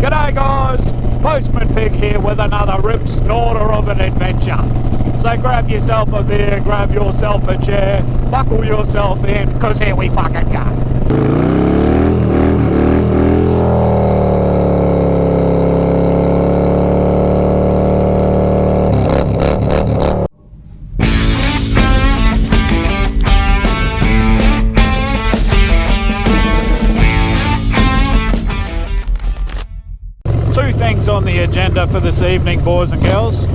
G'day guys, Postman Pig here with another rip snorter of an adventure. So grab yourself a beer, grab yourself a chair, buckle yourself in, cause here we fucking go. Two things on the agenda for this evening, boys and girls.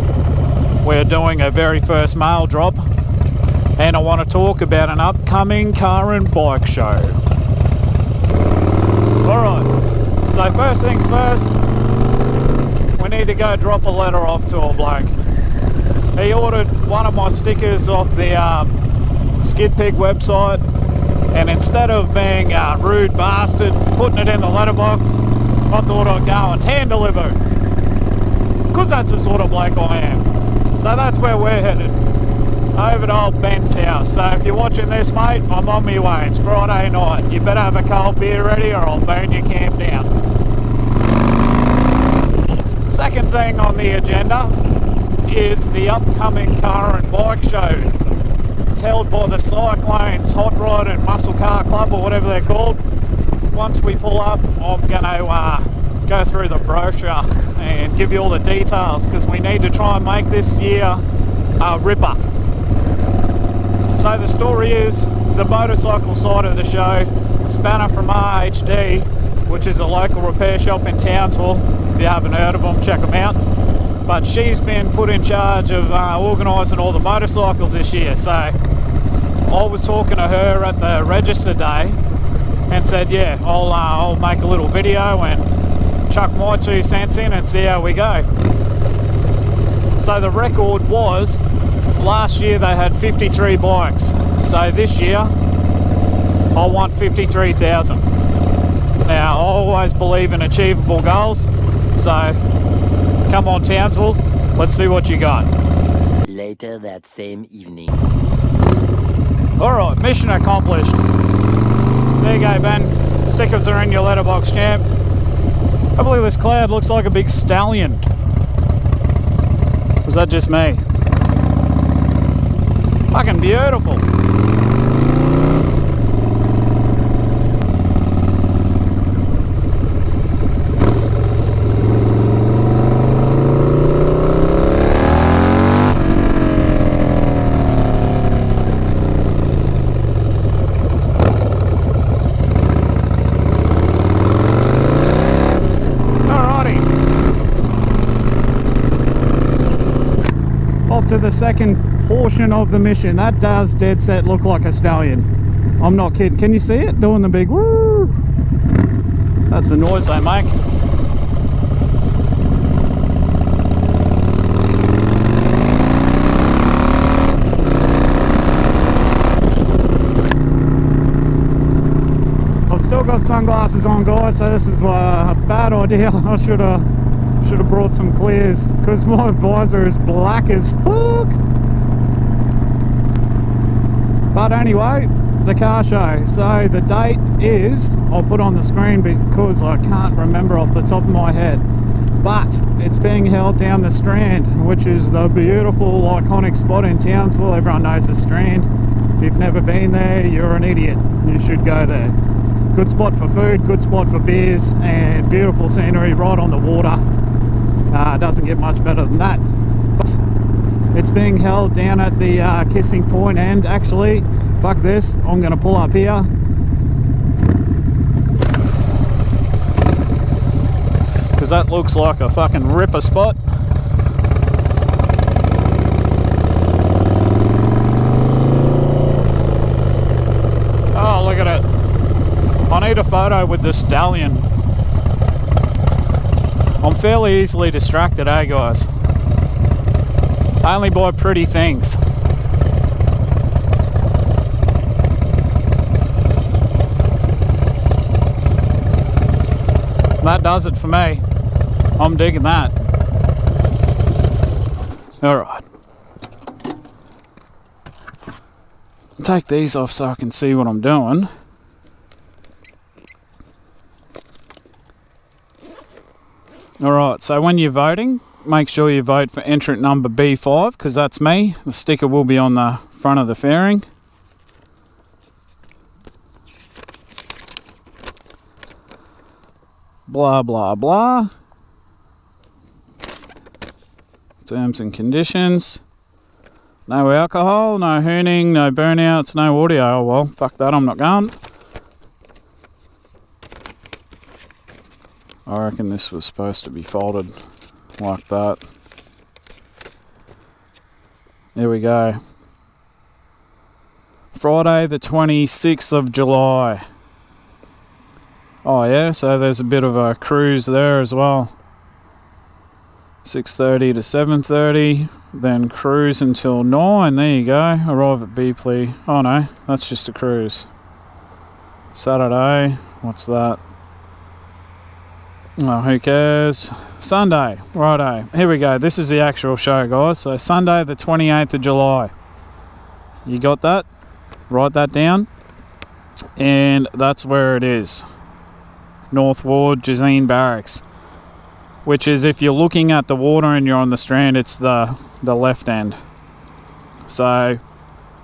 We're doing a very first mail drop, and I want to talk about an upcoming car and bike show. Alright, so first things first, we need to go drop a letter off to a bloke. He ordered one of my stickers off the Skidpig website, and instead of being a rude bastard putting it in the letterbox, I thought I'd go and hand deliver, because that's the sort of bloke I am. So that's where we're headed, over to old Ben's house. So if you're watching this, mate, I'm on my way. It's Friday night. You better have a cold beer ready or I'll burn your camp down. Second thing on the agenda is the upcoming car and bike show. It's held by the Cyclones Hot Rod and Muscle Car Club, or whatever they're called. Once we pull up, I'm going to go through the brochure and give you all the details, because we need to try and make this year a ripper. So the story is, the motorcycle side of the show, Spanner from RHD, which is a local repair shop in Townsville. If you haven't heard of them, check them out. But she's been put in charge of organising all the motorcycles this year. So I was talking to her at the register day, and said, yeah, I'll make a little video and chuck my 2 cents in and see how we go. So the record was, last year they had 53 bikes. So this year, I want 53,000. Now, I always believe in achievable goals. So, come on Townsville, let's see what you got. Later that same evening. Alright, mission accomplished. There you go, Ben. Stickers are in your letterbox, champ. I believe this cloud looks like a big stallion. Was that just me? Fucking beautiful. To the second portion of the mission. That does dead set look like a stallion. I'm not kidding. Can you see it doing the big woo? That's the noise they make. I've still got sunglasses on, guys, so this is a bad idea. I should have brought some clears, because my visor is black as fuck. But anyway, the car show. So the date is, I'll put on the screen because I can't remember off the top of my head, but it's being held down the Strand, which is the beautiful iconic spot in Townsville. Everyone knows the Strand. If you've never been there, you're an idiot. You should go there. Good spot for food, good spot for beers, and beautiful scenery right on the water. Doesn't get much better than that. But it's being held down at the Kissing Point, and actually, fuck this, I'm going to pull up here. Because that looks like a fucking ripper spot. Oh, look at it. I need a photo with the stallion. I'm fairly easily distracted, eh guys? Only by pretty things. That does it for me. I'm digging that. Alright. Take these off so I can see what I'm doing. Alright, so when you're voting, make sure you vote for entrant number B5, because that's me. The sticker will be on the front of the fairing. Blah, blah, blah. Terms and conditions. No alcohol, no hooning, no burnouts, no audio. Oh well, fuck that, I'm not going. I reckon this was supposed to be folded like that. There we go. Friday the 26th of July. Oh yeah, so there's a bit of a cruise there as well. 6:30 to 7:30, then cruise until 9. There you go. Arrive at Beepley. Oh no, that's just a cruise. Saturday, what's that? Oh, who cares? Sunday, righto. Here we go. This is the actual show, guys. So Sunday the 28th of July. You got that? Write that down. And that's where it is. North Ward, Jazeen Barracks. Which is, if you're looking at the water and you're on the strand, it's the left end. So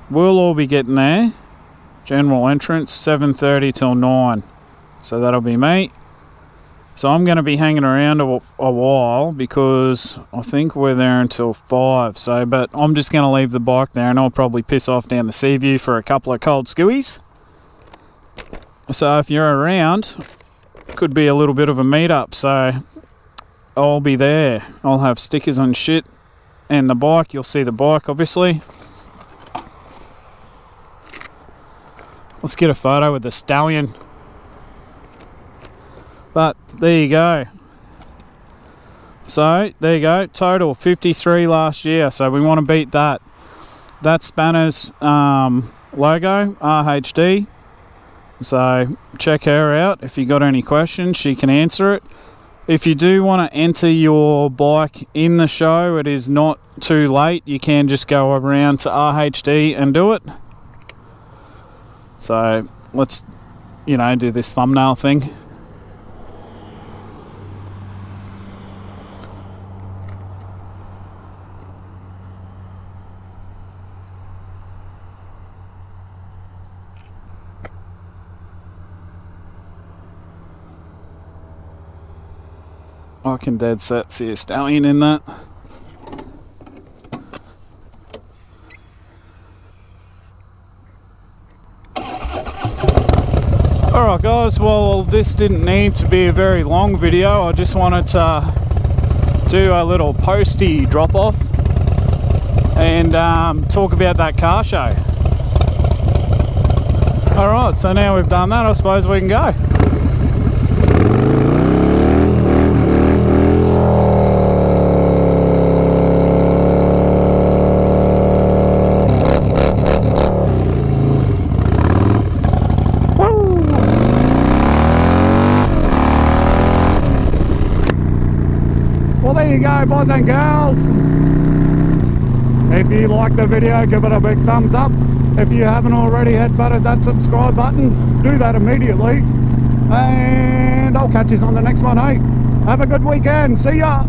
we'll all be getting there. General entrance, 7:30 till 9. So that'll be me. So I'm going to be hanging around a while, because I think we're there until 5. So, but I'm just going to leave the bike there, and I'll probably piss off down the Seaview for a couple of cold skewies. So if you're around, could be a little bit of a meet-up. So I'll be there. I'll have stickers and shit, and the bike. You'll see the bike, obviously. Let's get a photo with the stallion. But there you go. So there you go. Total 53 last year. So we want to beat that. That's Spanner's logo, RHD. So check her out. If you got any questions, she can answer it. If you do want to enter your bike in the show, it is not too late. You can just go around to RHD and do it. So let's, do this thumbnail thing. I can dead set see a stallion in that. Alright guys, well this didn't need to be a very long video. I just wanted to do a little posty drop off and talk about that car show. Alright, so now we've done that, I suppose we can go. Well, there you go, boys and girls. If you like the video, give it a big thumbs up. If you haven't already head-butted that subscribe button, do that immediately. And I'll catch you on the next one, hey? Have a good weekend. See ya.